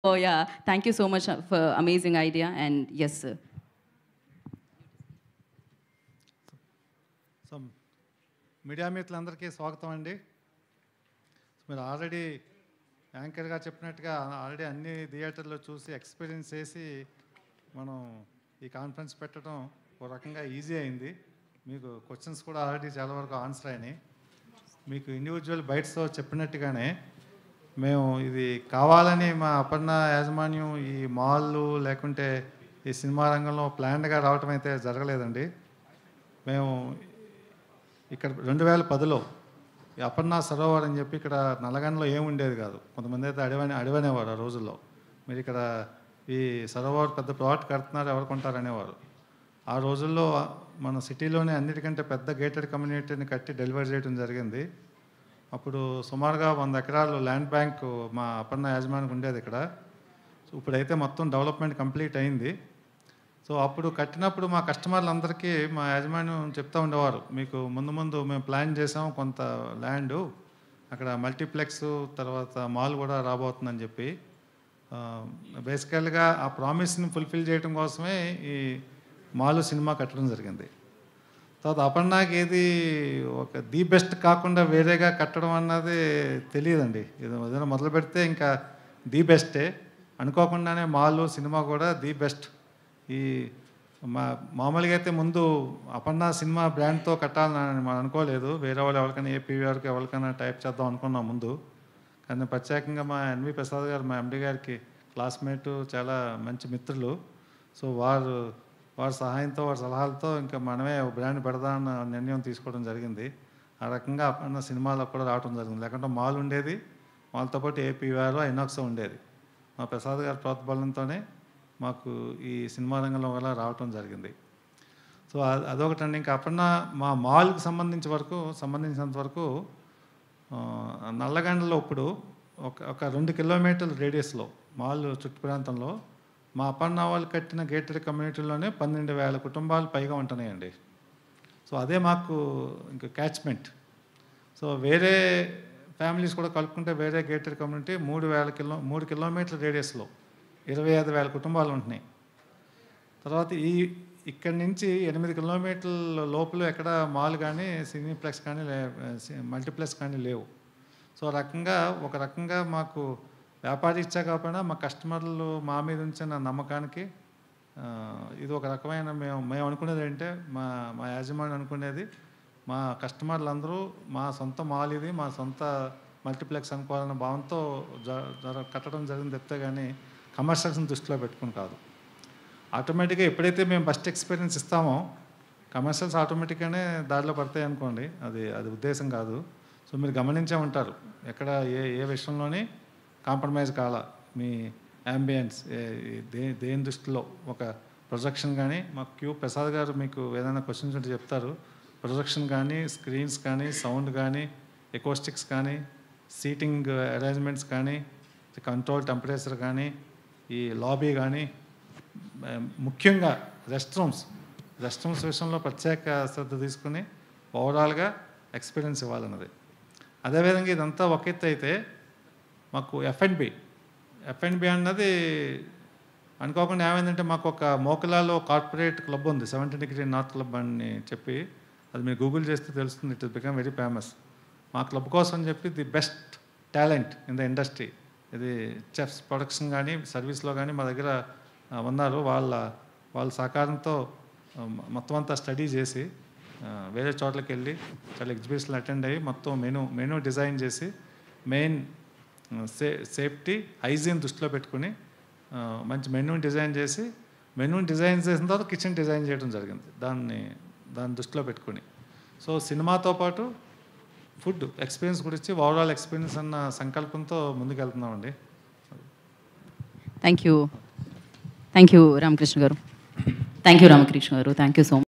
Oh yeah, thank you so much for amazing idea, and yes, sir. So media మిత్రులందరికీ స్వాగతం అండి. మీరు already యాంకర్గా చెప్పినట్టుగా ఆల్రెడీ అన్ని థియేటర్లో చూసి ఎక్స్పీరియన్స్ చేసి మనం ఈ కాన్ఫరెన్స్ పెట్టడం ఒక రకంగా ఈజీ అయింది. మీకు క్వశ్చన్స్ కూడా ఆల్రెడీ చాలా వరకు ఆన్సర్ అయినాయి. మీకు ఇండివిజువల్ బైట్స్తో చెప్పినట్టుగానే మేము ఇది కావాలని మా అపర్ణ యాజమాన్యం ఈ మాల్లు లేకుంటే ఈ సినిమా రంగంలో ప్లాన్డ్గా రావటం అయితే జరగలేదండి. మేము ఇక్కడ 2010లో ఈ అపర్ణ సరోవర్ అని చెప్పి ఇక్కడ నల్లగండలో ఏమి ఉండేది కాదు. కొంతమంది అయితే అడివనేవారు ఆ రోజుల్లో. మీరు ఇక్కడ ఈ సరోవర్ పెద్ద ప్లాట్ కడుతున్నారు, ఎవరు కొంటారనేవారు. ఆ రోజుల్లో మన సిటీలోనే అన్నిటికంటే పెద్ద గేటెడ్ కమ్యూనిటీని కట్టి డెలివరీ చేయడం జరిగింది. అప్పుడు సుమారుగా 100 ఎకరాలు ల్యాండ్ బ్యాంక్ మా అపర్ణ యాజమాన్యం ఉండేది ఇక్కడ. సో ఇప్పుడైతే మొత్తం డెవలప్మెంట్ కంప్లీట్ అయింది. సో అప్పుడు కట్టినప్పుడు మా కస్టమర్లందరికీ మా యాజమాన్యం చెప్తూ ఉండేవారు, మీకు ముందు మేము ప్లాన్ చేసాం కొంత ల్యాండు, అక్కడ మల్టీప్లెక్స్ తర్వాత మాల్ కూడా రాబోతుందని చెప్పి. బేసికల్గా ఆ ప్రామిస్ని ఫుల్ఫిల్ చేయడం కోసమే ఈ మాల్ సినిమా కట్టడం జరిగింది. తర్వాత అపర్ణకి ఏది ఒక ది బెస్ట్ కాకుండా వేరేగా కట్టడం అన్నది తెలియదండి. ఏదైనా మొదలు పెడితే ఇంకా ది బెస్టే అనుకోకుండానే మాల్ సినిమా కూడా ది బెస్ట్. ఈ మామూలుగా అయితే ముందు అపర్ణ సినిమా బ్రాండ్తో కట్టాలని మనం అనుకోలేదు. వేరే వాళ్ళు ఎవరికైనా ఏపీవీఆర్కి ఎవరికైనా టైప్ చేద్దాం అనుకున్నాం ముందు. కానీ ప్రత్యేకంగా మా ఎన్వి ప్రసాద్ గారు మా ఎండి గారికి క్లాస్మేటు, చాలా మంచి మిత్రులు. సో వారి సహాయంతో వారి సలహాలతో ఇంకా మనమే బ్రాండ్ పెడదామన్న నిర్ణయం తీసుకోవడం జరిగింది. ఆ రకంగా అపర్ణ సినిమాలో కూడా రావడం జరిగింది. లేకుంటే మాల్ ఉండేది, మాల్తో పాటు ఏపీవీఆర్ ఐనాక్స్ ఉండేది. మా ప్రసాద్ గారి ప్రోత్బలంతోనే మాకు ఈ సినిమా రంగంలో వల్ల రావటం జరిగింది. సో అదొకటండి. ఇంకా అపర్ణ మా మాల్కి సంబంధించినంత వరకు నల్లగండలో ఇప్పుడు ఒక 2 కిలోమీటర్ల రేడియస్లో మాల్ చుట్టు ప్రాంతంలో మా అపర్ణ వాళ్ళు కట్టిన గేటెడ్ కమ్యూనిటీలోనే 12,000 కుటుంబాలు పైగా ఉంటున్నాయండి. సో అదే మాకు ఇంకా క్యాచ్మెంట్. సో వేరే ఫ్యామిలీస్ కూడా కలుపుకుంటే వేరే గేటెడ్ కమ్యూనిటీ 3 కిలోమీటర్ల రేడియస్లో 25,000 కుటుంబాలు ఉంటున్నాయి. తర్వాత ఇక్కడి నుంచి 8 కిలోమీటర్ల లోపల ఎక్కడ మాల్ కానీ సినీప్లెక్స్ కానీ మల్టీప్లెక్స్ కానీ లేవు. సో ఒక రకంగా మాకు వ్యాపారం ఇచ్చా కాకపోయినా మా కస్టమర్లు మా మీద ఉంచిన నమ్మకానికి ఇది ఒక రకమైన మేము అనుకునేది ఏంటంటే మా యాజమాన్యం అనుకునేది మా కస్టమర్లు అందరూ మా సొంత మాల్ ఇది, మా సొంత మల్టీప్లెక్స్ అనుకోవాలన్న భావంతో కట్టడం జరిగింది తప్పితే కానీ కమర్షియల్స్ని దృష్టిలో పెట్టుకుని కాదు. ఆటోమేటిక్గా ఎప్పుడైతే మేము ఫస్ట్ ఎక్స్పీరియన్స్ ఇస్తామో కమర్షియల్స్ ఆటోమేటిక్గానే దారిలో పడతాయి అనుకోండి. అది ఉద్దేశం కాదు. సో మీరు గమనించే ఉంటారు ఎక్కడ ఏ విషయంలోని కాంప్రమైజ్ కాల. మీ యాంబియన్స్ దేని దృష్టిలో ఒక ప్రొజెక్షన్ కానీ మాకు క్యూ ప్రసాద్ గారు మీకు ఏదైనా క్వశ్చన్స్ ఉంటే చెప్తారు. ప్రొజెక్షన్ కానీ, స్క్రీన్స్ కానీ, సౌండ్ కానీ, ఎకోస్టిక్స్ కానీ, సీటింగ్ అరేంజ్మెంట్స్ కానీ, కంట్రోల్ టెంపరేచర్ కానీ, ఈ లాబీ కానీ, ముఖ్యంగా రెస్ట్ రూమ్స్ విషయంలో ప్రత్యేక శ్రద్ధ తీసుకుని ఓవరాల్గా ఎక్స్పీరియన్స్ ఇవ్వాలన్నది. అదేవిధంగా ఇదంతా ఒక ఎత్తు అయితే మాకు ఎఫ్ఎండ్బి అన్నది అనుకోకుండా ఏమైందంటే మాకు ఒక మోకలాలో కార్పొరేట్ క్లబ్ ఉంది, 70 డిగ్రీ నార్త్ క్లబ్ అని చెప్పి. అది మీరు గూగుల్ చేస్తే తెలుస్తుంది. It is become very famous. మా క్లబ్ కోసం అని చెప్పి the best talent in the industry, ఇది చెఫ్స్ ప్రొడక్షన్ కానీ సర్వీస్లో కానీ మా దగ్గర ఉన్నారు. వాళ్ళ సహకారంతో మొత్తం అంతా స్టడీ చేసి వేరే చోట్లకి వెళ్ళి చాలా ఎగ్జిబిషన్లు అటెండ్ అయ్యి మొత్తం మెనూ డిజైన్ చేసి మెయిన్ సేఫ్టీ హైజీన్ దృష్టిలో పెట్టుకుని మంచి మెనూ డిజైన్ చేసిన తర్వాత కిచెన్ డిజైన్ చేయడం జరిగింది దాన్ని దృష్టిలో పెట్టుకుని. సో సినిమాతో పాటు ఫుడ్ ఎక్స్పీరియన్స్ గురించి ఓవరాల్ ఎక్స్పీరియన్స్ అన్న సంకల్పంతో ముందుకెళ్తున్నామండి. థ్యాంక్ యూ రామకృష్ణ గారు. Thank you so much.